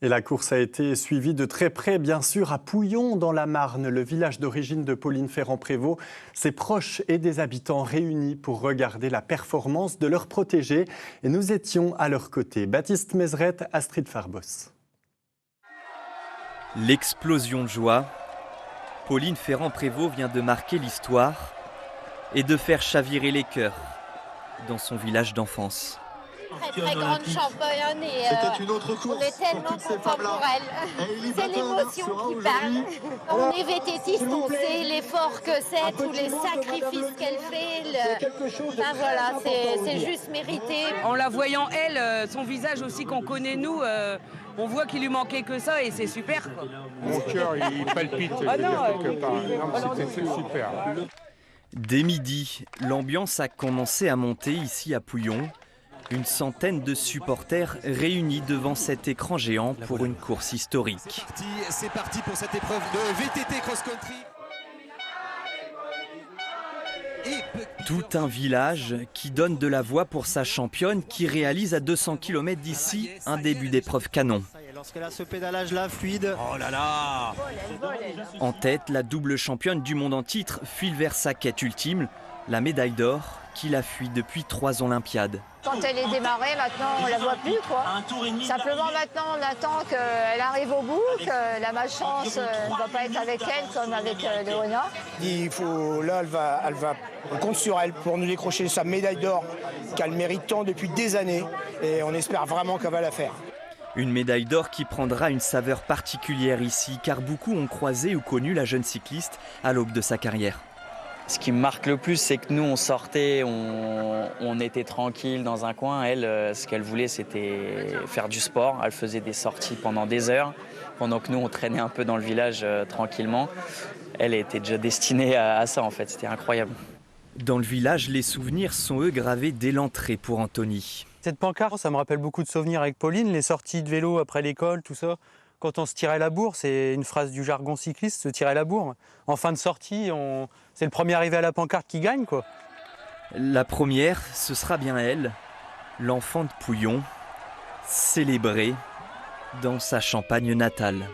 Et la course a été suivie de très près, bien sûr, à Pouillon, dans la Marne, le village d'origine de Pauline Ferrand-Prévot. Ses proches et des habitants réunis pour regarder la performance de leur protégé. Et nous étions à leur côté. Baptiste Mézeret, Astrid Farbos. L'explosion de joie. Pauline Ferrand-Prévot vient de marquer l'histoire et de faire chavirer les cœurs dans son village d'enfance. Très grande championne et on est tellement contents pour elle. C'est l'émotion qui parle. On est vététiste, on sait l'effort que c'est, tous les sacrifices qu'elle fait. Enfin voilà, c'est juste mérité. En la voyant elle, son visage aussi qu'on connaît nous, on voit qu'il lui manquait que ça et c'est super, quoi. Mon cœur il palpite quelque part. Non, c'était super. Dès midi, l'ambiance a commencé à monter ici à Pouillon. Une centaine de supporters réunis devant cet écran géant pour une course historique. C'est parti pour cette épreuve de VTT cross-country. Tout un village qui donne de la voix pour sa championne qui réalise à 200 km d'ici un début d'épreuve canon. Lorsqu'elle a ce pédalage-là fluide. Oh là là! En tête, la double championne du monde en titre file vers sa quête ultime, la médaille d'or qu'il a fui depuis 3 Olympiades. Quand elle est démarrée, maintenant on la voit plus, quoi. Simplement maintenant on attend qu'elle arrive au bout, que la malchance ne va pas être avec elle comme avec Léona. On compte sur elle pour nous décrocher sa médaille d'or qu'elle mérite tant depuis des années et on espère vraiment qu'elle va la faire. Une médaille d'or qui prendra une saveur particulière ici, car beaucoup ont croisé ou connu la jeune cycliste à l'aube de sa carrière. Ce qui me marque le plus, c'est que nous, on sortait, on était tranquille dans un coin. Elle, ce qu'elle voulait, c'était faire du sport. Elle faisait des sorties pendant des heures, pendant que nous, on traînait un peu dans le village tranquillement. Elle était déjà destinée à ça, en fait. C'était incroyable. Dans le village, les souvenirs sont eux gravés dès l'entrée pour Anthony. Cette pancarte, ça me rappelle beaucoup de souvenirs avec Pauline, les sorties de vélo après l'école, tout ça. Quand on se tirait la bourre, c'est une phrase du jargon cycliste, se tirer la bourre. En fin de sortie, c'est le premier arrivé à la pancarte qui gagne, quoi. La première, ce sera bien elle, l'enfant de Pouillon, célébrée dans sa Champagne natale.